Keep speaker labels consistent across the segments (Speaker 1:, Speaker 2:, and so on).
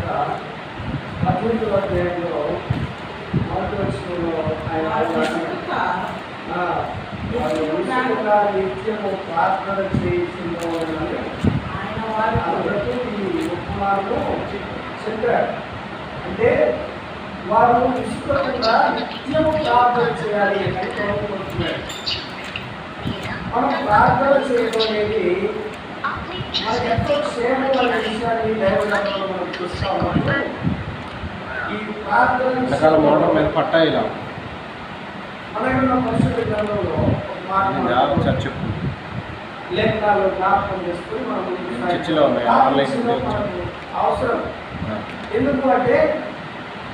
Speaker 1: 18వ అధ్యాయంలో మొదటి వచనంలో ఆయన నిత్యము ప్రార్థన చేయించిందో ఆయన వారికి ఈ ఉపమానము చెప్పాడు. అంటే వారు విసుకకుండా నిత్యము ప్రార్థన చేయాలి అని కోరుకుంటున్నాడు. మనం ప్రార్థన చేయడం అనేది మనకి ఎంతో క్షేమం అనే విషయాన్ని దైవజనంలో మనం చూస్తా ఉన్నాము. ఈ ప్రార్థన
Speaker 2: పట్టాయిలా
Speaker 1: మనకున్న పరిశుద్ధ గ్రంథంలో లేఖనాలు జ్ఞాపకం చేసుకుని మనం అవసరం. ఎందుకు అంటే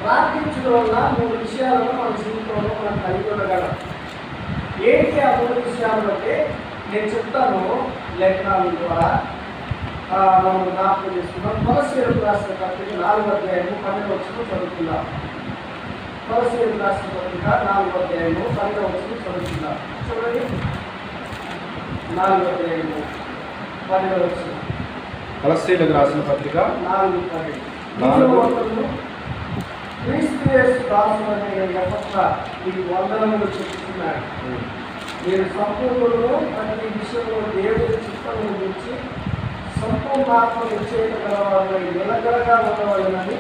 Speaker 1: ప్రార్థించడం వల్ల 3 విషయాలను మన జీవితంలో మనం కలిగి ఉండగలం. ఏంటి ఆ 3 విషయాలు అంటే నేను చెప్తాను. లేఖనాల ద్వారా మనం జ్ఞాపకం చేసుకున్నాం. కొలస్సీయులకు రాసిన పత్రిక 4వ అధ్యాయము 12వ వచనం చదువుకుందాం. కొలస్సీయులకు రాసిన పత్రిక 4వ అధ్యాయము 12వ వచనం చదువుకుందాం. చూడండి, 4వ అధ్యాయము 12వ వచనం.
Speaker 2: కొలస్సీయులకు రాసిన పత్రిక
Speaker 1: 4:12. క్రీస్తు యేసు దాసులనే ఎపఫ్రా మీకు వందనములు చెప్తున్నాడు. మీరు సంపూర్ణులను ప్రతి విషయంలో దేవుడి చిత్తమును గురించి సంపూర్ణాత్మ నిశ్చయిత గలవారు నిలకడగా ఉండవాలని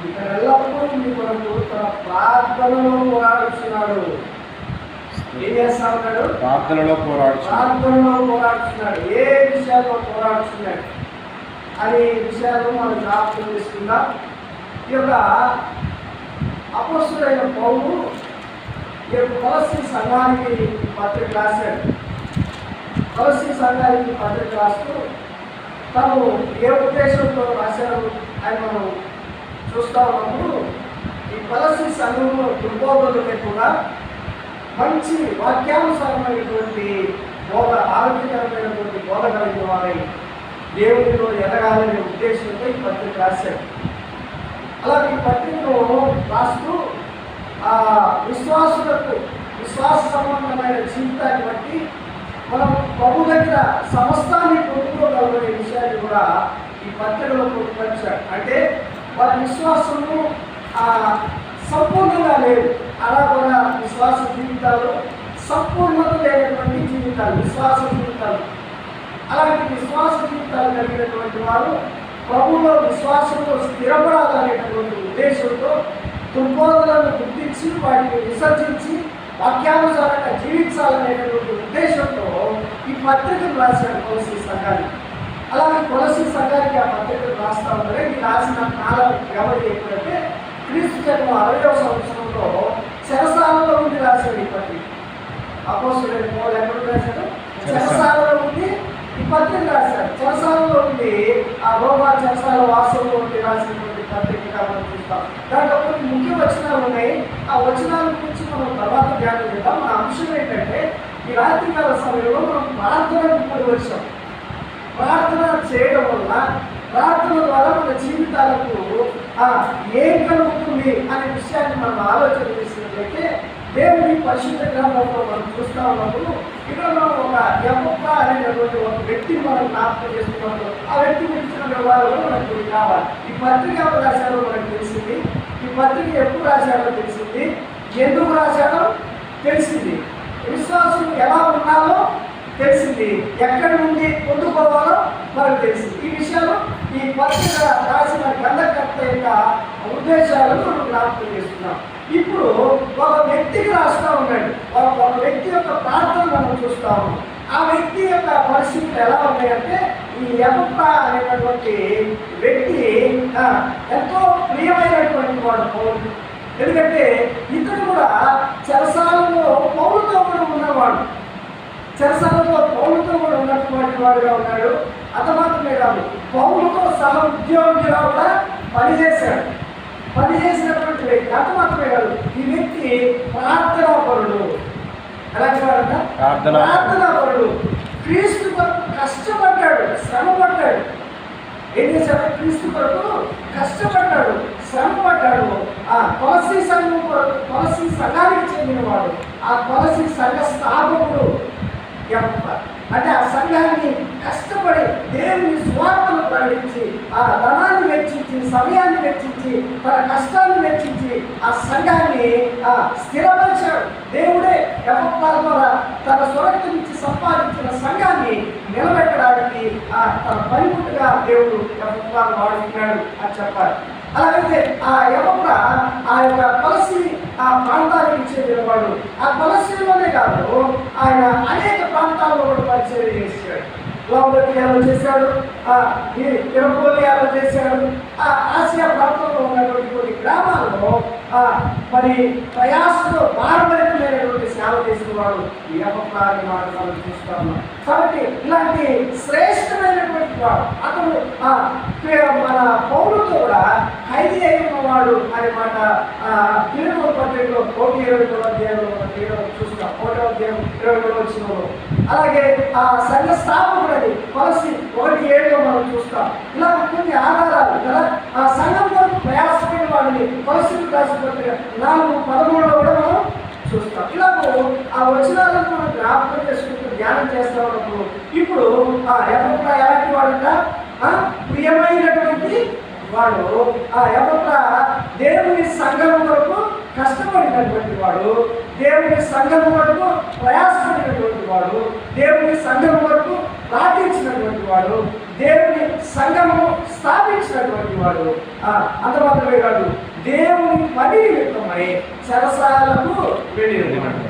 Speaker 1: ఇక్కడ ఎల్లప్పుడూ మీ కొరకు తన ప్రార్థనలో పోరాడుతున్నాడు. ఏం చేస్తా ఉన్నాడు?
Speaker 2: ప్రార్థనలో
Speaker 1: పోరాడుతున్నాడు. ఏ విషయాల్లో పోరాడుతున్నాడు అనే విషయాలు మనం జ్ఞాపకం చేసుకుందాం. ఈ యొక్క అపోస్తులైన పౌలు ఈ యొక్క కొలస్సీ సంఘానికి పత్రిక రాశాడు. కొలస్సీ సంఘానికి పత్రిక రాస్తూ తను ఏ ఉద్దేశంతో రాశాడు అని మనం చూస్తూ ఉన్నప్పుడు ఈ కొలస్సీ సంఘంలో దుర్బోధలు లేకుండా మంచి వాక్యానుసారమైనటువంటి బోధ, ఆరోగ్యకరమైనటువంటి బోధ కలిగిన వారై దేవుడిలో ఎదగాలనే ఉద్దేశంతో ఈ పత్రిక రాశాడు. అలాగే ఈ పత్రికను రాస్తూ విశ్వాసులకు విశ్వాస సంబంధమైన జీవితాన్ని బట్టి మనం ప్రభు దగ్గర సమస్తాన్ని పొందుకోగలమనే విషయాన్ని కూడా ఈ పత్రికలో పొందుపరిచాడు. అంటే వారి విశ్వాసము సంపూర్ణంగా లేదు. అలా కూడా విశ్వాస జీవితాలు సంపూర్ణత లేనటువంటి జీవితాలు, విశ్వాస జీవితాలు. అలాంటి విశ్వాస జీవితాలు కలిగినటువంటి వారు ప్రభువులో విశ్వాసంలో స్థిరపడాలనేటువంటి ఉద్దేశంతో దుర్బోధనలను గుర్తించి వాటిని విసర్జించి వాక్యానుసారంగా జీవించాలనేటువంటి ఉద్దేశంతో ఈ పత్రికను రాశాడు కొలస్సీ సంఘానికి. అలాగే కొలస్సీ సంఘానికి ఆ పత్రికను రాస్తా ఉంటే ఈ రాసిన కాలం ఎవరు ఎప్పుడంటే క్రీస్తు జన్మ 60వ సంవత్సరంలో చెరసాలలో ఉండి రాశాడు ఈ పత్రిక. అపోస్తలుడైన పౌలు ఎక్కడ రాశాడు? చెరసాలలో ఉండి ఈ పత్రిక రాశాడు. చెరసాలలో ఉండి ఆ రోమా చెరసాల వాసంలో ఉండి రాసినటువంటి పత్రిక మనం చూస్తాం. దాంట్లో కొన్ని ముఖ్య వచనాలు ఉన్నాయి. ఆ వచనాల గురించి మనం తర్వాత ధ్యానం చేద్దాం. మన అంశం ఏంటంటే ఈ రాత్రికాల సమయంలో మనం ప్రార్థనకు ఇప్పుడు వచ్చాం. ప్రార్థన చేయడం వల్ల, ప్రార్థన ద్వారా మన జీవితాలకు ఏం కలుగుతుంది అనే విషయాన్ని మనం ఆలోచన చేసినట్లయితే దేవుడి పరిశుద్ధ గ్రంథంలో మనం చూస్తూ ఉన్నప్పుడు ఇక్కడ మనం ఒక ఎపఫ్రా అనేటువంటి ఒక వ్యక్తిని మనం జ్ఞాపకం చేస్తున్నప్పుడు ఆ వ్యక్తి గురించిన వివరాలు మనకు కావాలి. ఈ పత్రిక ఎవరు రాశారో మనకు తెలిసింది. ఈ పత్రిక ఎప్పుడు రాశాడో తెలిసింది. ఎందుకు రాశాడో తెలిసింది. విశ్వాసం ఎలా ఉండాలో తెలిసింది. ఎక్కడి నుండి పొందుకోవాలో మనకు తెలిసింది. ఈ విషయాలు ఈ పత్రిక రాసిన గ్రంథకర్త యొక్క ఉద్దేశాలను మనం జ్ఞాపకం చేస్తున్నాం. ఇప్పుడు ఒక వ్యక్తికి రాస్తూ ఉన్నాడు. ఒక వ్యక్తి యొక్క ప్రార్థన మనం చూస్తాము. ఆ వ్యక్తి యొక్క పరిస్థితులు ఎలా ఉన్నాయంటే ఈ ఎపఫ్రా అనేటటువంటి వ్యక్తి ఎంతో ప్రియమైనటువంటి వాడు పౌలు. ఎందుకంటే ఇతడు కూడా చెరసాలలో పౌలుతో కూడా ఉన్నవాడు. చెరసాలలో పౌలుతో కూడా ఉన్నటువంటి వాడుగా ఉన్నాడు. అంత మాత్రమే కాదు, పౌలుతో సహ ఉద్యోగిగా కూడా పనిచేశాడు. పనిచేసినటువంటి వ్యక్తి. అంత మాత్రమే కాదు, ఈ వ్యక్తి ప్రార్థనాపరుడు. ఎలాంటి వాడంట? ప్రార్థనాపరుడు. క్రీస్తు కొరకు కష్టపడ్డాడు, శ్రమ పడ్డాడు. ఏం చేశాడు? క్రీస్తు కొరకు కష్టపడ్డాడు, శ్రమ పడ్డాడు. ఆ కొలస్సీ సంఘం కొరకు, కొలస్సీ సంఘానికి చెందినవాడు. ఆ కొలస్సీ సంఘ స్థాపకుడు. అంటే ఆ సంఘాన్ని కష్టపడి కష్టపడి దేవుని స్వార్థను ప్రకటించి ఆ ధనాన్ని వెచ్చించి సమయాన్ని వెచ్చించి తన కష్టాన్ని వెచ్చించి ఆ సంఘాన్ని స్థిరపరిచాడు. దేవుడే ఎఫ్ఎఫ్ఆర్ ద్వారా తన స్వరక్తి నుంచి సంపాదించిన సంఘాన్ని నిలబెట్టడానికి తన పనిముట్టుగా దేవుడు ఎఫ్ఎఫ్ఆర్ వాడుతున్నాడు అని చెప్పాలి. అలాగైతే ఆ ఎఫ్ఎఫ్రా ఆ యొక్క కొలసి ఆ ప్రాంతానికి చెందినవాడు. ఆ కొలసీలోనే కాదు, ఆయన అనేక ప్రాంతాల్లో కూడా పరిచయం చేశాడు. లౌదకియాలో చేశాడు, ఇరపోలియాలో చేశాడు. ఆసియా ప్రాంతంలో ఉన్నటువంటి కొన్ని గ్రామాల్లో మరి ప్రయాసంలో భారభరితమైనటువంటి సేవ చేసిన వాడు ఈ ఎఫ్ఎఫ్రాని మనం చూస్తా ఉన్నాం. కాబట్టి ఇలాంటి శ్రేష్టమైనటువంటి వాడు అతను మన పౌరులతో కూడా ఖైదీ అయిన వాడు అనే మాట కీర్తన పత్రికలో 1:27 అధ్యాయంలో చూస్తాం. 1వ అధ్యాయం 23 వచనంలో. అలాగే ఆ సంఘ స్థాపకుడని కొలసి 1:7 మనం చూస్తాం. ఇలా కొన్ని ఆధారాలు కదా. ఆ సంఘం వరకు ప్రయాసమైన వాడిని కొలసి రాసిన పత్రిక 4:13 కూడా మనం చూస్తాం. ఇలాగో ఆ వచనాలను మనం జ్ఞాపకం చేసుకుంటూ ధ్యానం చేస్తా ఉన్నప్పుడు ఇప్పుడు ఎఫ్ఎఫ్రా ఎలాంటి వాడుట ప్రియమైనటువంటి వాడు. ఎఫ్ఎఫ్రా దేవుని సంఘం వరకు కష్టపడినటువంటి వాడు, దేవుని సంఘం వరకు ప్రయాసపడినటువంటి వాడు, దేవుని సంఘం వరకు ప్రార్థించినటువంటి వాడు, దేవుని సంఘము స్థాపించినటువంటి వాడు. అంత మాత్రమే కాదు, దేవుని పని నిమిత్తమై చెరసాలకు వెళ్ళి ఉన్నాడు.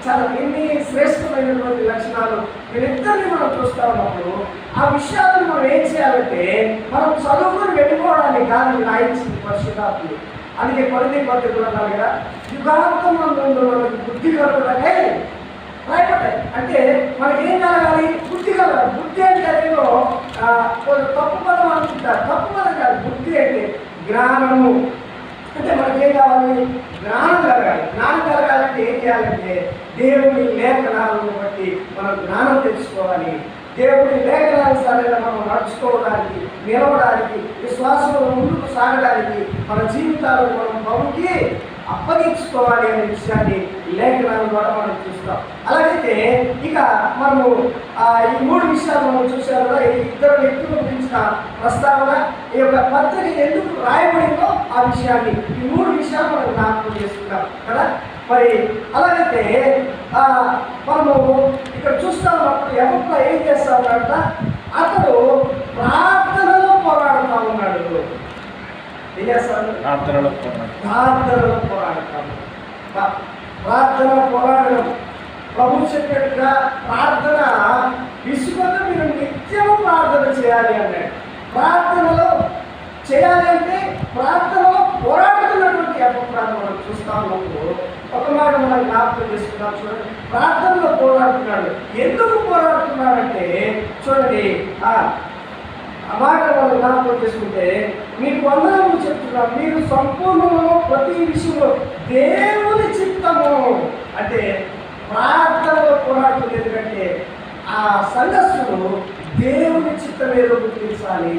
Speaker 1: చాలా ఎన్ని శ్రేష్టమైనటువంటి లక్షణాలు వీళ్ళిద్దరిని మనం చూస్తూ ఉన్నప్పుడు ఆ విషయాలను మనం ఏం చేయాలంటే మనం చదువుకుని వెళ్ళిపోవడానికి కానీ రాయించింది పరిశుద్ధాత్ముడు. అందుకే కొరింథీ పత్రికలు అన్నారు కదా, యుగాంతం మనకి బుద్ధి కలుగుతాయి రాయబడ్డాయి. అంటే మనకి ఏం కలగాలి? బుద్ధి కలగాలి. బుద్ధి అంటే అదేదో తప్పు పదం అనుకుంటారు. తప్పు పదం కాదు. బుద్ధి అంటే జ్ఞానము. అంటే మనకేం కావాలి? జ్ఞానం కలగాలి. జ్ఞానం కలగాలంటే ఏం చేయాలంటే దేవుని లేఖనాలను బట్టి మనం జ్ఞానం తెలుసుకోవాలి. దేవుని లేఖనానుసారంగా మనం నడుచుకోవడానికి, నిలవడానికి, విశ్వాసంలో ముందుకు సాగడానికి మన జీవితాలను మనం ప్రభుకి అప్పగించుకోవాలి అనే విషయాన్ని లేఖనాల ద్వారా మనం చూస్తాం. అలాగైతే ఇక మనము ఈ 3 విషయాలు మనం చూసాం కదా. ఇద్దరు వ్యక్తుల గురించిన ప్రస్తావన, ఈ యొక్క పత్రిక ఎందుకు రాయబడిందో ఆ విషయాన్ని, ఈ 3 విషయాలు మనం జ్ఞాపకం చేసుకుంటాం కదా. మరి అలాగైతే మనము ఇక్కడ చూస్తా ఉన్నప్పుడు ఎవరిలో ఏం చేస్తా ఉన్నాడంట? అతడు ప్రార్థనలో పోరాడుతూ ఉన్నాడు. ఏం చేస్తాడు? ప్రార్థనలో పోరాడతాడు. ప్రార్థన పోరాడడం ప్రభు చెప్పినట్టుగా ప్రార్థన విసుగక మీరు నిత్యము ప్రార్థన చేయాలి అన్నాడు. ప్రార్థనలో చేయాలి అంటే ప్రార్థనలో పోరాడుతున్నటువంటి ఎఫ్ఎఫ్రాని మనం చూస్తా ఉన్నప్పుడు ఒక మాట మనం జ్ఞాపకం చేసుకుంటాం. చూడండి, ప్రార్థనలో పోరాడుతున్నాడు. ఎందుకు పోరాడుతున్నాడంటే చూడండి, ఆ మాట మనం జ్ఞాపకం చేసుకుంటే, మీకు వందనము చెప్తున్నాను, మీరు సంపూర్ణము ప్రతి విషయంలో దేవుని చిత్తము. అంటే ప్రార్థనలో పోరాడుతుంది. ఎందుకంటే ఆ సంఘస్థులు దేవుని చిత్తం ఏదో గుర్తించాలి.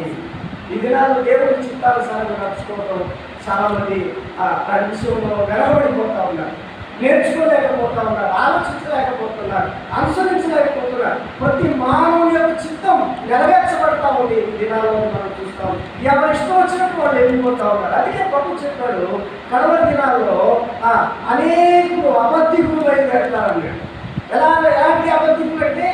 Speaker 1: ఈ దినాల్లో దేవుని చిత్తానుసారంగా నడుచుకోవడం చాలా మంది ఆ విషయంలో వెనకబడిపోతూ ఉన్నారు, నేర్చుకోలేకపోతూ ఉన్నారు, ఆలోచించలేకపోతున్నారు, అనుసరించలేకపోతున్నారు. ప్రతి మానవుని యొక్క చిత్తం నెరవేర్చబడతా ఉంది ఈ దినాల్లో మనం చూస్తాం. ఎవరి ఇష్టం వచ్చినట్టు వాళ్ళు వెళ్ళిపోతూ ఉన్నారు. అందుకే ప్రభు చెప్పాడు, కడవరి దినాల్లో అనేకులు అబద్ధికులు బయలుదేరుతారన్నాడు. ఎలాంటి అబద్ధికులు అంటే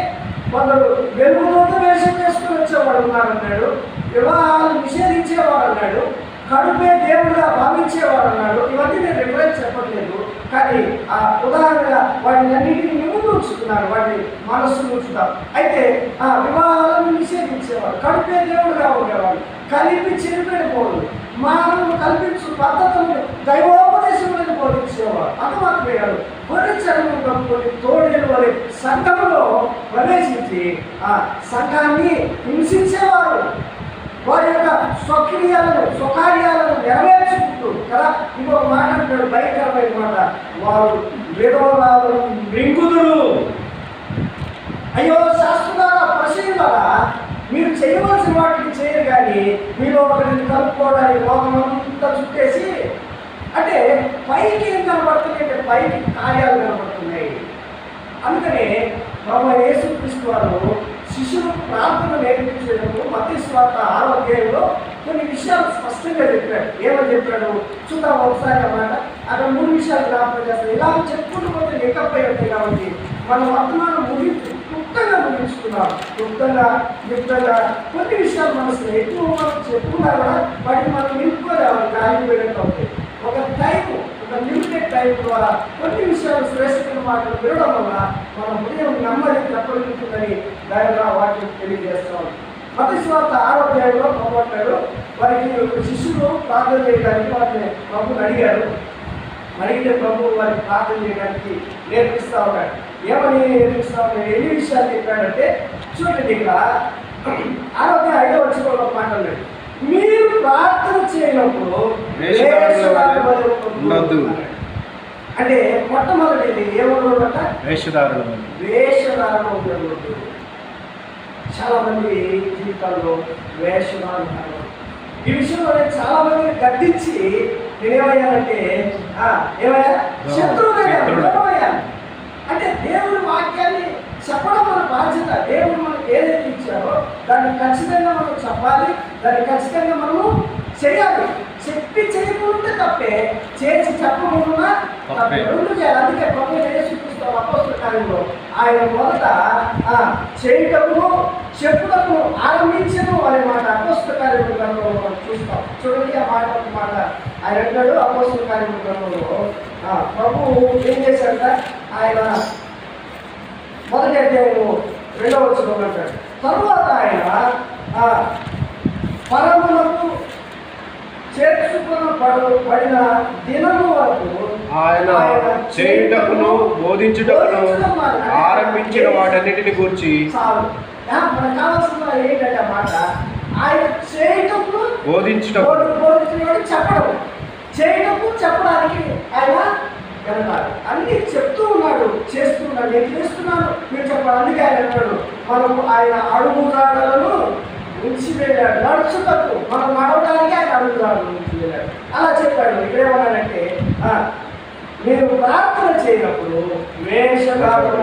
Speaker 1: కొందరు వెలుగులోకి వేషం చేసుకుని వచ్చేవాడు ఉన్నారన్నాడు, వివాహాలు నిషేధించేవాడు అన్నాడు, కడుపే దేవుడుగా భావించేవాడు అన్నాడు. ఇవన్నీ నేను రిఫరెన్స్ చెప్పట్లేదు, కానీ ఆ ఉదాహరణగా వాటిని అన్నింటినీ ముందు ఉంచుతున్నారు, వాటిని మనస్సును ఉంచుతాం. అయితే ఆ వివాహాలను నిషేధించేవాడు, కడుపే దేవుడుగా ఉండేవాడు, కలిపి చెరిపోయిపోడు, మానవులు కల్పించు పద్ధతులను దైవోపదేశములను బోధించేవాడు. అంతమాత్రమే కాదు, గొర్రె చర్మం కప్పుకొని తోడేలు వలె సంఘంలో ప్రవేశించి ఆ సంఘాన్ని హింసించేవారు. వారి యొక్క స్వకార్యాలను నెరవేర్చుకుంటూ కదా. ఇంకొక మాట అంటాడు, భయంకరమైన మాట, వారు విధవరాలను మృంగుదురు. అయ్యో శాస్త్రులారా, పరిశీలారా, మీరు చేయవలసిన వాటిని చేయరు, కానీ మీరు ఒకరిని కలుపుకోవడానికి లోకమంతా చుట్టేసి, అంటే పైకి ఏం కనబడుతుంది అంటే పైకి కార్యాలు కనబడుతున్నాయి. అందుకనే ప్రభు యేసుక్రీస్తు వారు శిష్యులకు ప్రార్థన నేర్పించేటప్పుడు మత్తయి సువార్త 6వ అధ్యాయంలో కొన్ని విషయాలు స్పష్టంగా చెప్పాడు. ఏమని చెప్పాడు చూద్దాం ఒకసారి అన్నమాట. అక్కడ 3 విషయాలు జ్ఞాపకం చేస్తాను. ఇలా చెప్పుకుంటూ పోతే ఎక్కపై ఉంటాయి కాబట్టి మన వర్తమానం క్లుప్తంగా ముగించుకున్నాం. క్లుప్తంగా కొన్ని విషయాలు మనసులో ఎక్కువ మనం చెప్పుకున్నా కూడా వాటిని మనం నిలుపుకోలేవాలి. కాలిపోయినట్టు అవుతాయి. ఒక లిమిటెడ్ టైం ద్వారా కొన్ని విషయాలు శ్రేష్టమైన మాటలు వినడం వల్ల మన హృదయం నెమ్మది చెప్పగలుగుతుందని దానిగా వాటిని తెలియజేస్తాం. మత్తయి సువార్త 6వ అధ్యాయంలో ప్రభువు వారికి శిష్యులు ప్రార్థన చేయడానికి వాటిని ప్రభువుని అడిగితే ప్రభువు వారికి ప్రార్థన చేయడానికి నేర్పిస్తూ ఉన్నాడు. ఏమని నేర్పిస్తా ఉన్నాడు? ఎన్ని విషయాలు చెప్పాడంటే చూడండి, ఇక్కడ 6వ అధ్యాయం 5వ వచనంలో ఒక మాట అన్నాడు, మీరు ప్రార్థన చేయనప్పుడు అంటే మొట్టమొదటి ఏమన్నమాట? వేషధారణ. చాలా మంది జీవితాల్లో వేషధారణ ఈ విషయంలో చాలా మందిని గద్దించి నేనేమయ్యానంటే ఏమయ్యా శత్రువులయ్యా. అంటే దేవుడి వాక్యాన్ని చెప్పడం మన బాధ్యత. దేవుడు మనకు ఏదైతే ఇచ్చారో దాన్ని ఖచ్చితంగా మనం చెప్పాలి, దాన్ని ఖచ్చితంగా మనము చేయాలి. చెప్పి చేయకుండా తప్పే, చేసి చెప్పకుండా తప్పే, రెండు చేయాలి. అందుకే ప్రభువు యేసుక్రీస్తు అపోస్తల కార్యంలో ఆయన మొదట చేయటము చెప్పుటకు ఆరంభించను అనే మాట అపోస్తల కార్యక్రమంలో మనం చూస్తాం. చూడండి ఆ మాట ఆయన అంటాడు అపోస్తల కార్యక్రమంలో ప్రభువు ఏం చేశాడంట? ఆయన మొదటి అధ్యాయము 2వ వచనంలో అంటాడు, తరువాత ఆయన పరములకు చేర్చుకొనబడిన దినము వరకు
Speaker 2: ఆయన చేయుటకును బోధించుటకును ఆరంభించిన వాటన్నిటిని గురించి
Speaker 1: మనకు కావాల్సిన ఏంటంటే మాట ఆయన చేయటప్పుడు బోధించడం చెప్పడం, చేయటప్పుడు చెప్పడానికి ఆయన వెళ్తాడు. అన్ని చెప్తూ ఉన్నాడు, చేస్తున్నాడు. నేను చేస్తున్నాను మీరు చెప్పాలి. అందుకే ఆయన అన్నాడు మనము ఆయన అడుగుజాడలను ఉంచి వెళ్ళాడు. నడుచుటకు మనం నడవడానికి ఆయన అడుగుజాడలను ఉంచి వెళ్ళాడు. అలా చెప్పాడు. ఇక్కడేమన్నాడంటే మీరు ప్రార్థన చేయనప్పుడు వేషధారణ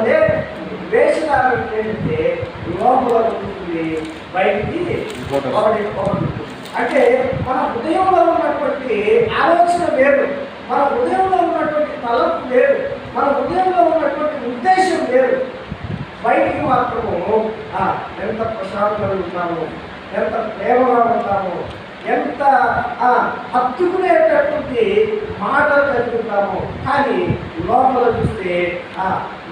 Speaker 1: ఏంటంటే లోపల ఉంటుంది, బయటికి అంటే మన హృదయంలో ఉన్నటువంటి ఆలోచన వేరు, మన హృదయంలో ఉన్నటువంటి తలపు వేరు, మన హృదయంలో ఉన్నటువంటి ఉద్దేశం వేరు. బయటికి మాత్రము ఎంత ప్రశాంతంగా ఉంటాము, ఎంత ప్రేమగా ఉంటాము, ఎంత హత్తుకునేటటువంటి మాటలు కలుగుతాము. కానీ లోపల చూస్తే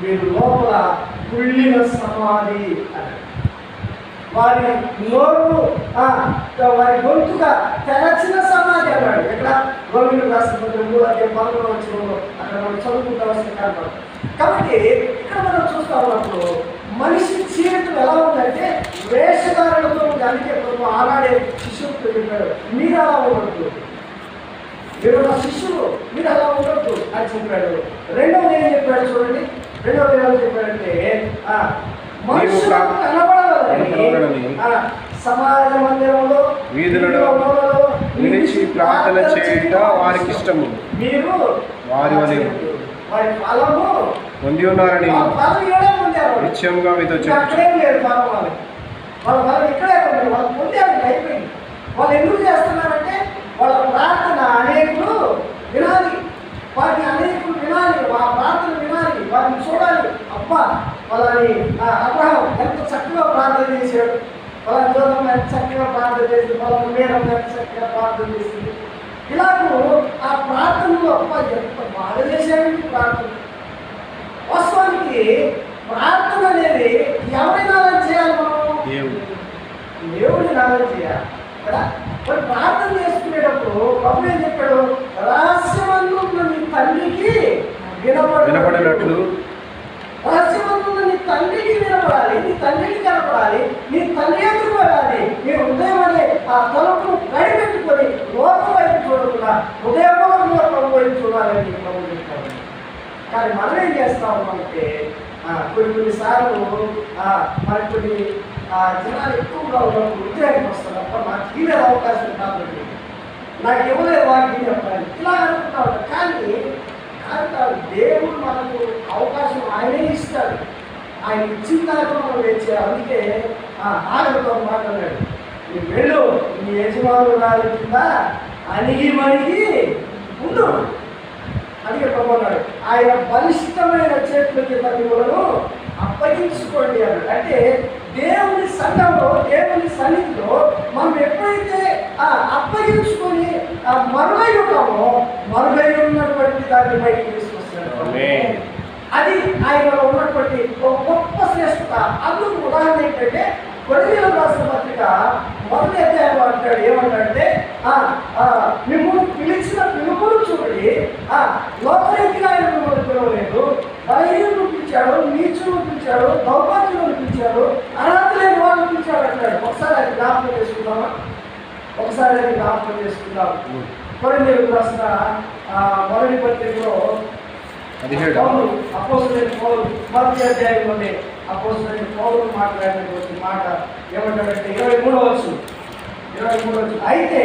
Speaker 1: మీరు లోపల కుళ్ళిన సమాధి అని వారి నోరు వారి గొంతుగా తెరచిన సమాధి అన్నాడు. ఎక్కడ రోమిలకు రాసిన 3:11 వచనంలో అక్కడ మనం చదువుకుంటా వస్తే కనపడదు. కాబట్టి ఇక్కడ మనం చూస్తా ఉన్నప్పుడు మనిషి జీవితం ఎలా ఉందంటే వేషధారణతో ఉంది. అందుకే ఆనాడే శిష్యులతో చెప్పాడు, మీరు అలా ఉండొద్దు, మీరు నా శిష్యులు, మీరు అలా ఉండొద్దు అని చెప్పాడు. రెండవది ఏం చెప్పాడు చూడండి, రెండవది ఏమని చెప్పాడంటే మనుషులకు కనబడాలని సమాజ మందిరంలో
Speaker 2: వీధులలో నిలిచి ప్రార్థన చేయుట వారికి ఇష్టము, మీరు వారి
Speaker 1: ఫలము
Speaker 2: పొంది ఉన్నారని నిశ్చయంగా మీతో
Speaker 1: చెప్తున్నాను. వాళ్ళ ఫలం ఇక్కడే ఉంది, వాళ్ళు పొందారు, అయిపోయింది. వాళ్ళు ఎందుకు చేస్తున్నారంటే వాళ్ళ ప్రార్థన అనేకులు వినాలి, వాటిని అనేకులు వినాలి, ఆ ప్రార్థన వినాలి, వాటిని చూడాలి. అబ్బా వాళ్ళని అబ్రహాం ఎంత చక్కగా ప్రార్థన చేశాడు, వాళ్ళ జోదం ఎంత చక్కగా ప్రార్థన చేసింది, వాళ్ళ మేడం ఎంత చక్కగా ప్రార్థన చేసింది. ఇలాగూ ఆ ప్రార్థనలో అబ్బా ఎంత బాగా చేశాడండి ప్రార్థన. వాస్తవానికి ప్రార్థన అనేది ఎవరిని నాదం చేయాలి? మనం దేవుడిని నాదం చేయాలి కదా. మరి ప్రార్థన చేసుకునేటప్పుడు ప్రభు ఏం చెప్పాడు? రహస్యమందున్న నీ తండ్రికి
Speaker 2: వినపడినట్లు,
Speaker 1: రహస్యమందున్న నీ తండ్రికి వినపడాలి, నీ తండ్రికి కనపడాలి, నీ తండ్రి ఎదురు పడాలి. నీ హృదయం అనే ఆ తలుపును గడిపెట్టుకొని లోకం వైపు చూడకుండా హృదయపూర్వకంగా ప్రభు వైపు చూడాలని ప్రభు చెప్తాడు. కానీ మనం ఏం చేస్తా ఉన్నామంటే కొన్నిసార్లు మరి కొన్ని జనాలు ఎక్కువగా ఉన్నప్పుడు ఉద్యోగానికి వస్తారు. అప్పుడు నాకు తీరే అవకాశం కాబట్టి నాకు ఇవ్వలేదు వాటిని చెప్పాలి ఇలా అనుకుంటా ఉంటాను. కానీ దేవుడు మనకు అవకాశం ఆయనే ఇస్తాడు. ఆయన ఇచ్చిన దాకా మనం వేచారు. అందుకే ఆగలతో మాట్లాడాడు, నువ్వు వెళ్ళు నీ యజమానురాలి కింద అణిగి మణిగి ఉండు అని చెప్పమన్నాడు. ఆయన బలిష్టమైన చేతుల కింద మిమ్మల్ని అప్పగించుకోండి అన్నాడు. అంటే దేవుని సంఘంలో, దేవుని సన్నిధిలో మనం ఎప్పుడైతే అప్పగించుకొని మరుగై ఉంటామో, మరుగై ఉన్నటువంటి దాన్ని బయటికి తీసుకొస్తాడు. అది ఆయనలో ఉన్నటువంటి ఒక గొప్ప శ్రేష్టత. అందుకు ఉదాహరణ ఏంటంటే కొరింథీయులకు రాసిన పత్రిక మొదటి అధ్యాయంలో అంటాడు, ఏమంటాడంటే మిమ్మల్ని పిలిచిన పిలుపును చూడండి, లోకరీతిగా ఆయన మిమ్మల్ని పిలవలేదు, బలహీనులను పిలిచాడు, నీచులను పిలిచాడు, దౌర్భాగ్యులను పిలిచాడు, అర్హత లేని వాళ్ళని పిలిచాడు అంటాడు. ఒకసారి అది జ్ఞాపకం చేసుకుందామా? ఒకసారి అది జ్ఞాపకం చేసుకుందాం. కొరింథీయులకు రాసిన మొదటి పత్రికలో పౌలు, అపోస్తలుడైన పౌలు మొదటి అధ్యాయంలోనే అపోస్తలుడైన పౌలు మాట్లాడినటువంటి మాట ఏమంటాడంటే 23వ వచనం. అయితే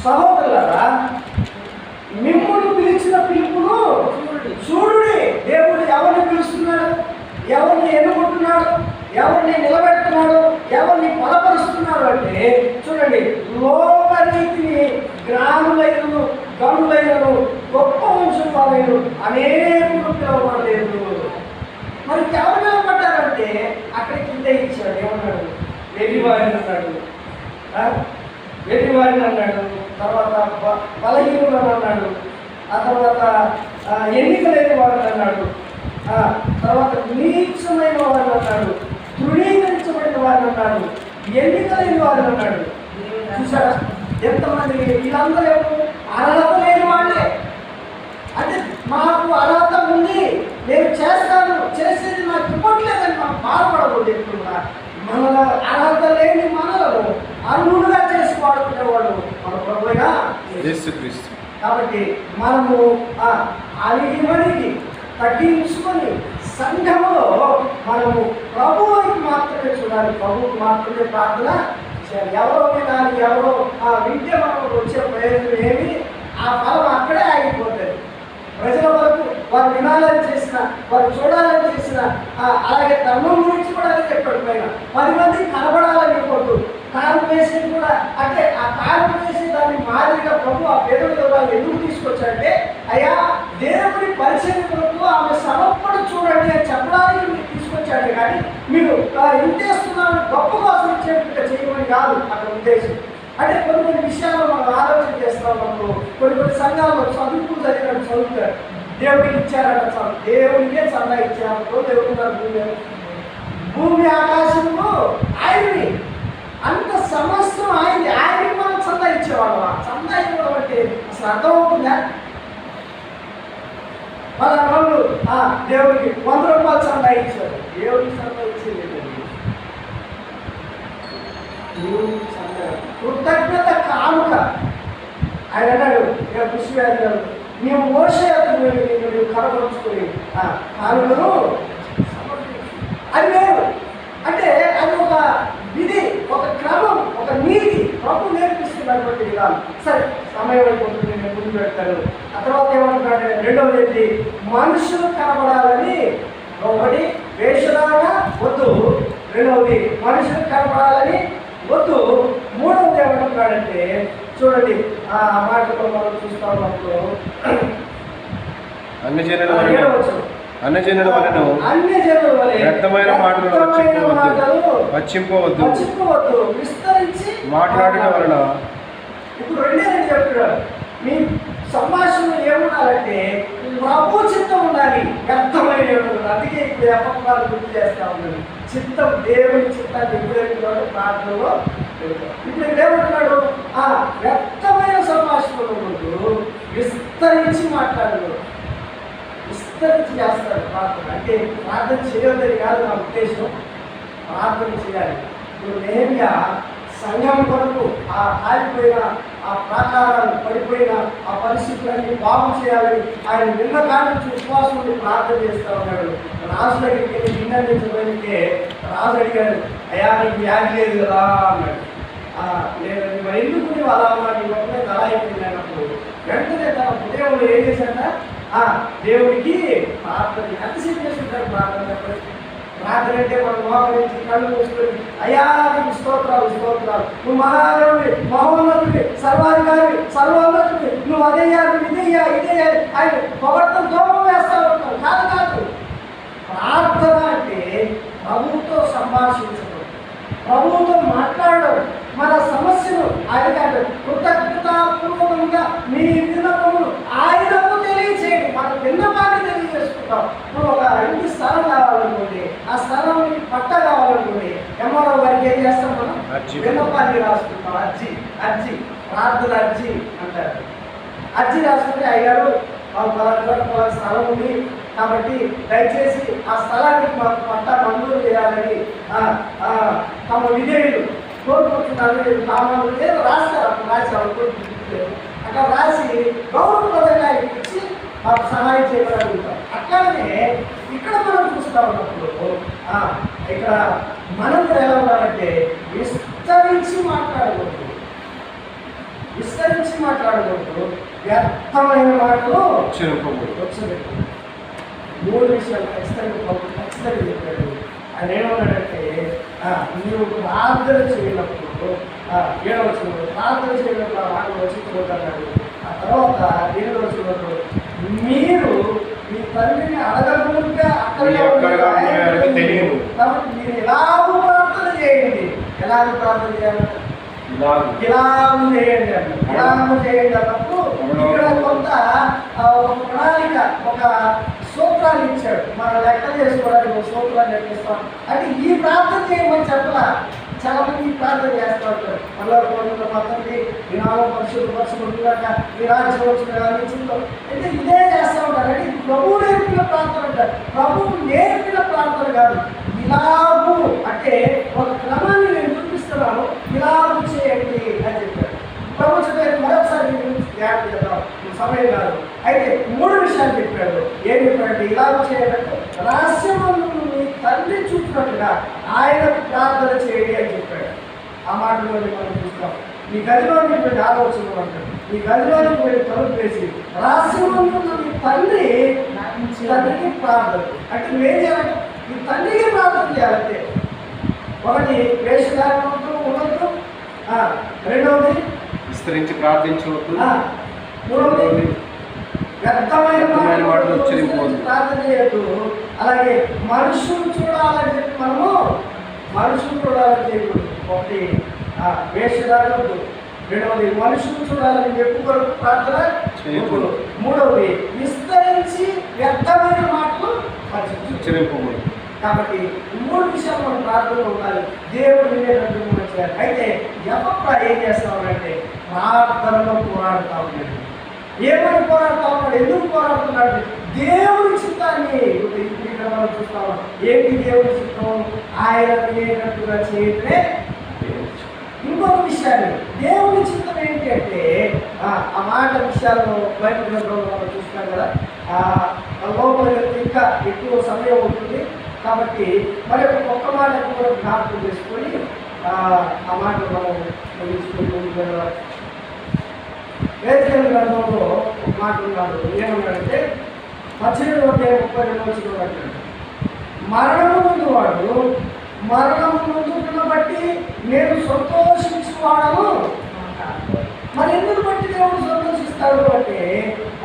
Speaker 1: సహోదరులారా, మిమ్మల్ని పిలిచిన పిలుపును చూడుడి. దేవుడు ఎవరిని పిలుస్తున్నాడు, ఎవరిని ఎన్నుకుంటున్నాడు, ఎవరిని నిలబెడుతున్నాడు, ఎవరిని బలపరుస్తున్నాడు అంటే చూడండి, లోకరీతిని జ్ఞానులైనను గనులైనను గొప్ప వంశం వాళ్ళను అనేకులు పిలవబడలేదు. మరి ఎవరు నిలబడ్డారంటే అక్కడ కింద ఇచ్చాడు. ఏమన్నాడు? వెర్రివారిని అన్నాడు, వెర్రివారిని అన్నాడు, తర్వాత బలహీనులను అన్నాడు, ఆ తర్వాత ఎన్నిక లేని వారిని అన్నాడు, తర్వాత నీచమైన వారిని అన్నాడు, తృణీకరించబడిన వారిని అన్నాడు, ఎన్నిక లేని వారిని అన్నాడు. చూసారా ఎంతమంది? వీళ్ళందరూ అర్హత లేని వాళ్ళే. అంటే మాకు అర్హత ఉంది, నేను చేస్తాను, చేసేది నాకు ఇవ్వట్లేదని మనం బాధపడకూడదు. ఎప్పుడు మన అర్హత లేని మనలను అర్హులుగా చేసి వాడుకునేవాడు మన ప్రభువుగా యేసుక్రీస్తు. కాబట్టి మనము అలిగిమణిగి తగ్గించుకొని సంఘంలో మనము ప్రభువుకి మాత్రమే చూడాలి, ప్రభువుకి మాత్రమే ప్రార్థన చేయాలి. ఎవరో వినాలి, ఎవరో వింటే మనకు వచ్చే ప్రయోజనం ఏమి, ఆ ఫలం అక్కడే ఆగిపోతుంది. ప్రజల వరకు వారు వినాలని చేసిన, వారు చూడాలని చేసిన, అలాగే ధర్మం గురించి కూడా అదే చెప్పాడు పైన 10 మందికి కనబడాలని కొట్టు కారు వేసి కూడా అంటే ఆ కారు వేసి దాన్ని మాదిరిగా ప్రభు ఆ పేదల వివరాలు ఎందుకు తీసుకొచ్చాడంటే, అయ్యా దేవుని పరిచయం కొరకు ఆమె సమర్పణ చూడండి అని చెప్పడానికి మీరు తీసుకొచ్చాడు. కానీ మీరు ఇంటేస్తున్నామని గొప్ప కోసం ఇచ్చేట్టుగా చేయమని కాదు అక్కడ ఉద్దేశం. అంటే కొన్ని విషయాలు మనం ఆలోచన చేస్తాం. మనకు కొన్ని సంఘాల్లో చదువుకు జరిగినట్టు చదువుతారు, దేవుడికి ఇచ్చారట చదువు, దేవునికే చందా ఇచ్చారనుకో, దేవుడు భూమి ఆకాశంలో ఆయనని అంత సమస్తం ఆయనది, ఆయనకి మనం చందా ఇచ్చేవాళ్ళం. చందా ఇవ్వడం అంటే అసలు అర్థమవుతుందా? వాళ్ళ వాళ్ళు దేవుడికి 100 రూపాయలు చందా ఇచ్చారు, దేవుడికి చందా ఇచ్చేది కృతజ్ఞత కానుక. ఆయన అన్నాడు, కృషి గారు, నీవు మోసే నువ్వు కనపరుచుకొని కానుకను అది లేదు. అంటే అది ఒక విధి, ఒక క్రమం, ఒక నీతి ప్రభు నేర్పిస్తున్నటువంటి విధానం. సరే సమయం అయిపోతుంది, నేను ముందు పెడతాను. ఆ తర్వాత ఏమంటున్నాడు? రెండవది ఏంటి? మనుషులు కనబడాలని ఒకటి వేషధారణ వద్దు, రెండవది మనుషులు కనబడాలని వద్దు, మూడవది ఏమంటున్నాడంటే చూడండి ఆ మాటతో మనం చూస్తా ఉన్నప్పుడు
Speaker 2: అన్ని జనుల వలె వ్యర్థమైన మాటలు వచ్చింపవద్దు,
Speaker 1: విస్తరించి
Speaker 2: మాట్లాడటం వలన.
Speaker 1: ఇప్పుడు రెండే చెప్తున్నాడు, మీ సంభాషణ ఏముండాలంటే ప్రభు చిత్తం ఉండాలి, వ్యర్థమైన. అందుకే ఇప్పుడు అపవాదాలు గుర్తు చేస్తా ఉన్నాడు. చిత్తం, దేవుని చిత్తాన్ని ఎప్పుడైతే ప్రార్థనలో ఇప్పుడు ఏమంటున్నాడు? వ్యర్థమైన సంభాషణలు విస్తరించి మాట్లాడు, విస్తరించి చేస్తాడు ప్రార్థన. అంటే ప్రార్థన చేయొద్దని కాదు నా ఉద్దేశం, ప్రార్థన చేయాలి. ఇప్పుడు నేరుగా సంఘం కొరకు ఆగిపోయిన ఆ ప్రాకారాలు పడిపోయిన ఆ పరిస్థితులన్నీ బాగు చేయాలని ఆయన నిన్న కానించి విశ్వాసం ఉండి ప్రార్థన చేస్తూ ఉన్నాడు. రాజు దగ్గరికి నిన్న నుంచి వెళ్తే రాజు అడిగాడు, అయ్యా నీకు వ్యాధి లేదు కదా అన్నాడు. మరి ఎందుకు నువ్వు అలా ఉన్నాడు ఇవన్నీ అలా అయిపోయింది అన్నప్పుడు వెంటనే తన హృదయంలో ఏం చేశాడ దేవుడికి ప్రార్థన ఎంతసేపు చేస్తుంటాడు ప్రార్థన ప్రార్థన అంటే మనం మోకరించి కళ్ళు మూసుకొని అయ్యా నీకు స్తోత్రాలు స్తోత్రాలు నువ్వు మహాదేవుడి మహోన్నతుడి సర్వాధికారి సర్వోన్నతుడి నువ్వు అదయ్యా నువ్వు ఇదయ్యా ఇదయ్యా ఆయన పొగట్టం దూరం వేస్తా ఉంటావు. కాదు కాదు, ప్రార్థన అంటే ప్రభువుతో సంభాషించడం, ప్రభువుతో మాట్లాడడం, మన సమస్యను ఆయన కృతజ్ఞతాపూర్వకంగా మీ విన్నపములు ఆయనకు తెలియచేయండి. మన విన్నపాన్ని తెలియజేసుకుంటాం. నువ్వు ఒక ఇంటి స్థలం కావాలనుకోండి, ఆ స్థలం పట్ట కావాలనుకోండి, ఎంఆర్ఓ గారికి ఏం చేస్తాం మనం? విన్నపాన్ని రాసుకుంటాం. అర్జీ ప్రార్థన అర్జీ అంటారు. అర్జీ రాసుకుంటే అయ్యారు మాకు పలానా స్థలం ఉంది కాబట్టి దయచేసి ఆ స్థలానికి మాకు పట్టా మంజూరు చేయాలని తమ విధేయులు కోరుకుంటున్నారు. కావాలి ఏదో రాస్తారు, అప్పుడు రాశారు అక్కడ రాసి గౌరవప్రదంగా ఇచ్చి మాకు సహాయం చేయగలుగుతాం. అట్లానే ఇక్కడ మనం చూస్తూ ఉన్నప్పుడు ఇక్కడ మనం ఎలా ఉన్నారంటే విస్తరించి మాట్లాడకూడదు, వ్యర్థమైన మాటలు వచ్చేది. 3 విషయాలు ఖచ్చితంగా చెప్పాడు. ఆయన ఏమన్నాడంటే నీవు ప్రార్థన చేయనప్పుడు 7వ వచనంలో ప్రార్థన చేయనప్పుడు ఆ మాటలు వచ్చిపోతున్నాడు. ఆ తర్వాత 8వ వచనంలో మీరు మీ తండ్రిని అడగకుండా తెలియదు కాబట్టి మీరు ఎలాగూ ప్రార్థన చేయండి. ఎలాగ ప్రార్థన చేయాలి? గిలాము చేయండి అన్న. గిలాము చేయండి అన్నప్పుడు ఇక్కడ కొంత ఒక ప్రణాళిక, ఒక సూత్రాలు ఇచ్చాడు. మనం లెక్క చేసుకోవడానికి ఒక సూత్రాన్ని లెక్కిస్తాం. అంటే ఈ ప్రార్థన చేయమని చెప్పలా. చాలా మంది ఈ ప్రార్థన చేస్తూ ఉంటారు. మళ్ళీ మొత్తానికి వినామం పరిశుద్ధపరచుకుంటున్నాక ఈ రాజ్యం వచ్చిన అంటే ఇదే చేస్తూ ఉంటారు. అంటే ఇది ప్రభువు నేర్పిన ప్రార్థన అంటారు. ప్రభువు నేర్పిన ప్రార్థన కాదు. ఇలాగూ అంటే ఒక క్రమాన్ని నేను చూపిస్తున్నాను, ఇలాగూ చేయండి అని చెప్పారు. ప్రభు చెప్పారు. మరొకసారి జ్ఞాపకం చేద్దాం, సమయం కాదు. అయితే 3 విషయాలు చెప్పాడు. ఏం చెప్పాడంటే ఇలాగూ చేయాలంటే రహస్యమందు మీ తండ్రి చూసినట్టుగా ఆయనకు ప్రార్థన చేయండి అని చెప్పాడు. ఆ మాటలోని మనం చూస్తాం. ఈ గదిలోని పోయి ఆలోచన అంటాడు. ఈ గదిలోని పోయి తలుపు వేసి రహస్యమందు మీ తండ్రికి ప్రార్థన అంటే నువ్వేం చేయాలంటే ఈ తండ్రికి ప్రార్థన చేయాలంటే ఒకటి వేషధారణతో ఉండొద్దు, రెండవది
Speaker 2: విస్తరించి ప్రార్థించవద్దు,
Speaker 1: మూడవది వ్యర్థమైన మాటలు ప్రార్థన చేయొద్దు. అలాగే మనుషులు చూడాలని చెప్పి మనుషులు చూడాలని చేయకూడదు. ఒకటి వేషధారణతో, రెండవది మనుషులు చూడాలని చెప్పి వరకు ప్రార్థన చేయకూడదు. మూడవది విస్తరించి వ్యర్థమైన మాటలు
Speaker 2: ఉచ్చరింపకూడదు.
Speaker 1: కాబట్టి 3 విషయాలు మనం ప్రార్థనలో ఉండాలి. దేవుడు వినేటట్టు మనం చేయాలి. అయితే ఎవరు ఏం చేస్తామంటే ప్రార్థనలో పోరాడుతూ ఉన్నాడు. ఏమని పోరాడుతూ ఉన్నాడు? ఎందుకు పోరాడుతున్నాడు? దేవుడి చిత్తాన్ని ఇక్కడ మనం చూస్తాం. ఏంటి దేవుడి చిత్తం? ఆయన వినేటట్టుగా చేయటమే. ఇంకొక విషయాన్ని దేవుడి చిత్తం ఏంటి అంటే ఆ మాట విషయాలను బైబిల్ గ్రంథంలో మనం చూస్తున్నాం కదా. లోపల ఇంకా ఎక్కువ సమయం ఉంటుంది కాబట్టి మరి ఒక్క మాట కూడా జ్ఞాపకం చేసుకొని ఆ మాటలు మనం ముగించుకుంటూ వేదికల గ్రంథంలో ఒక మాట ఉన్నాడు. ఏమన్నాడంటే 18:32 అంటాడు, మరణము ముందు వాడు మరణం ముందు బట్టి నేను సంతోషించువాడను. మరి ఎందుకు బట్టి దేవుడు సంతోషిస్తాడు అంటే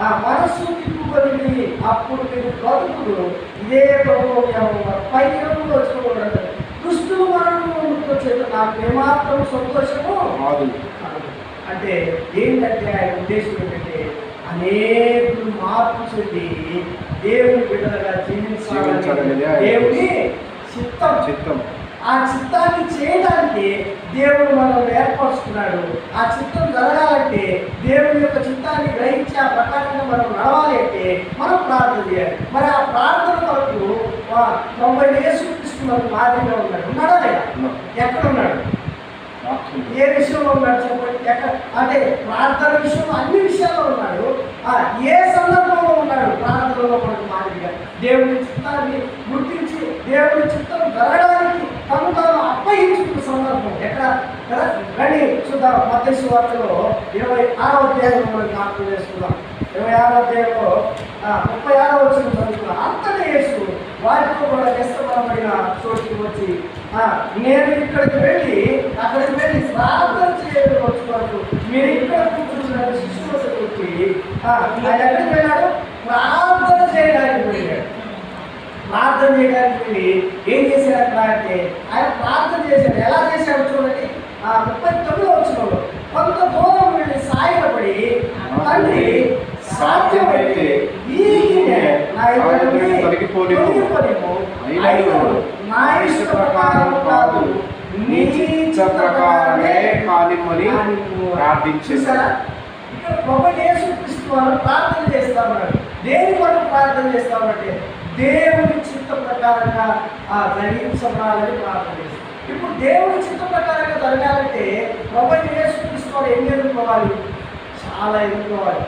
Speaker 1: ఆ మనస్సు తిప్పుకొని అప్పుడు మీరు బ్రతుకులు ఇదే పైకి వచ్చుకోకూడదు. దుష్టులు మరణం వచ్చేది నాకు ఏమాత్రం సంతోషము అంటే ఏంటంటే ఆయన ఉద్దేశం ఏంటంటే అనేకులు మార్పు చెంది దేవుని బిడ్డలుగా జీవించాలని దేవుని చిత్తం. ఆ చిత్తాన్ని చేయడానికి దేవుడు మనల్ని ఏర్పరుచుకున్నాడు. ఆ చిత్తం జరగాలంటే దేవుని యొక్క చిత్తాన్ని గ్రహించి ఆ ప్రకారంగా మనం నడవాలి అంటే మనం ప్రార్థన చేయాలి. మరి ఆ ప్రార్థన వరకు 90 యేసుక్రీస్తు మనకు మాదిరిగా ఉన్నాడా లేదా? ఎక్కడ ఉన్నాడు? ఏ విషయంలో ఉన్నాడు చెప్పండి? ఎక్కడ అంటే ప్రార్థన విషయంలో అన్ని విషయాల్లో ఉన్నాడు. ఏ సందర్భంలో ఉన్నాడు? ప్రార్థనలో మనకు మాదిరిగా దేవుని చిత్తాన్ని గుర్తించి దేవుని చిత్తం జరగడానికి తను అప్పగించుకున్న సందర్భం ఎక్కడ? కదా. రండి చూద్దాం. మత్తయి సువార్తలో 26వ అధ్యాయంలో మనం జ్ఞాపకం చేసుకుందాం. 26వ అధ్యాయంలో 36వ వచనం చదువుకున్నాం. అంతనే యేసు వారితో కూడా వ్యస్తపరమైన చోటుకి వచ్చి నేను ఇక్కడికి వెళ్ళి అక్కడికి వెళ్ళి ప్రార్థన చేయడం వచ్చి మీరు ఇక్కడ కూర్చున్నారు శిష్యులతో వచ్చి ఆయన ఎక్కడికి వెళ్ళాడు? ప్రార్థన చేయడానికి వెళ్ళాడు. ప్రార్థన చేయడానికి వెళ్ళి ఏం చేశాడు అక్కడ అంటే ఆయన ప్రార్థన చేశాడు. ఎలా చేశాడు చూడండి. 39వ వచనంలో కొంత దూరం వెళ్ళి సాయపడి తండ్రి సాధ్యమైతే నా ఇష్ట ప్రకారం కాదు నీ ఇష్ట ప్రకారమే కానిమ్మని ప్రార్థించేశారా. ఇక్కడ ప్రభు యేసుక్రీస్తు వారు ప్రార్థన చేస్తామన్నాడు. దేని కొరకు ప్రార్థన చేస్తామంటే దేవుని చిత్త ప్రకారంగా జరిగించాలని ప్రార్థన చేస్తాం. ఇప్పుడు దేవుని చిత్త ప్రకారంగా జరగాలంటే ప్రభు యేసుక్రీస్తు వారు ఎన్ని ఎదుర్కోవాలి? చాలా ఎదుర్కోవాలి.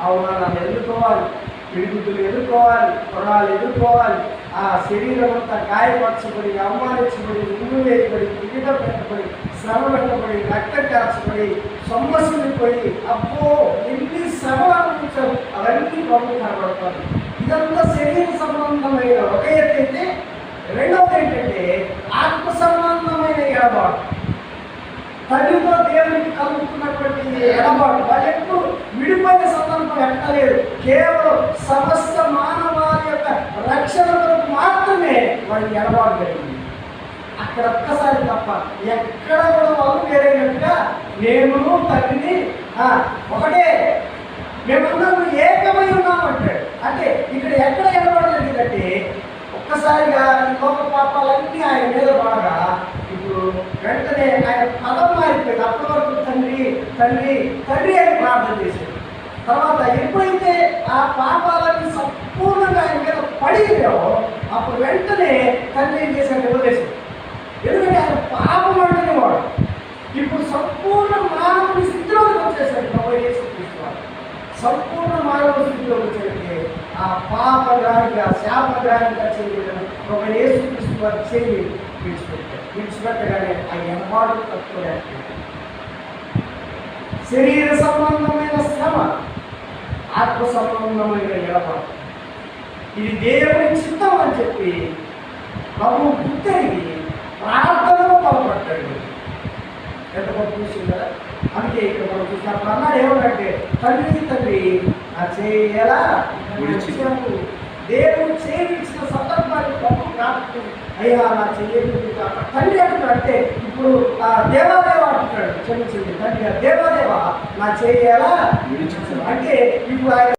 Speaker 1: అవమానాలు ఎదుర్కోవాలి, పిడుగుతులు ఎదుర్కోవాలి, కొడాలు ఎదుర్కోవాలి. ఆ శరీరం అంతా గాయపరచబడి, అవమానించబడి, ముందు వేయబడి, కిరీట పెట్టబడి, శ్రమ పెట్టబడి, రక్తం కార్చబడి, సొమ్మసిల్లిపోయి అబ్బో ఎన్ని శ్రమలు అనుభవించారు. అవన్నీ ప్రభు కనబడతారు. ఇదంతా శరీర సంబంధమైన ఒక ఎత్తు అయితే, రెండవది ఏంటంటే ఆత్మ సంబంధమైన ఎడబాటు. తల్లితో దేవునికి కలుగుతున్నటువంటి ఎడబాటు వాళ్ళు ఎప్పుడు విడిపోయిన సందర్భం ఎక్కలేదు. కేవలం సమస్త మానవాళి యొక్క రక్షణ కొరకు మాత్రమే వాళ్ళకి ఎడబాటు జరిగింది. అక్కడ ఒక్కసారి తప్ప ఎక్కడ కూడా వాళ్ళు వేరైనట్టుగా నేను తండ్రిని ఒకటే మేమందరం ఏకమై ఉన్నామంటాడు. అంటే ఇక్కడ ఎక్కడ ఎడబాటు జరిగిందంటే ఒక్కసారిగా ఈ లోక పాపాలన్నీ ఆయన మీద పడగా ఇప్పుడు వెంటనే ఆయన పదం మారిపోయింది. అప్పటి వరకు తండ్రి తండ్రి తండ్రి అని ప్రార్థన చేశాడు. తర్వాత ఎప్పుడైతే ఆ పాపాలన్నీ సంపూర్ణంగా ఆయన మీద పడిపోయావో అప్పుడు వెంటనే తండ్రి ఏం చేశాడు? వదిలేశాడు. ఎందుకంటే ఆయన పాపం అంటేనే వాడు ఇప్పుడు సంపూర్ణ మానవుని స్థితిలోకి వచ్చేసాడు. ప్రభు యేసుక్రీస్తు వారు సంపూర్ణ మానవ స్థితిలోకి వచ్చేటంటే ఆ పాపగ్రాహిగా శాపగ్రాహిగా చేయడం ప్రభు యేసుక్రీస్తు వారు చేయి విడిచిపెట్టగానే ఆ ఎనబాటు తక్కువ శరీర సంబంధమైన శ్రమ, ఆత్మ సంబంధమైన ఎడబాటు. ఇది దేవుని చిత్తం అని చెప్పి ప్రభు గుర్తెరిగి ప్రార్థనలో పాల్పడ్డాడు. ఎంత గొప్ప విషయం కదా. అందుకే ఇక్కడ మనం చూసినప్పుడు అన్నాడు ఏమంటే తండ్రి తండ్రి నా చేయాలా విడిచినప్పుడు దేవుడు చేయించిన సందర్భాన్ని ప్రభు జ్ఞాపకం అయ్యా నా చెయ్యదు తండ్రి అంటున్నాడు. అంటే ఇప్పుడు దేవాదేవ అంటున్నాడు క్షమించింది తండ్రి దేవాదేవ నా చేయాలా విడిచి అంటే ఇప్పుడు ఆయన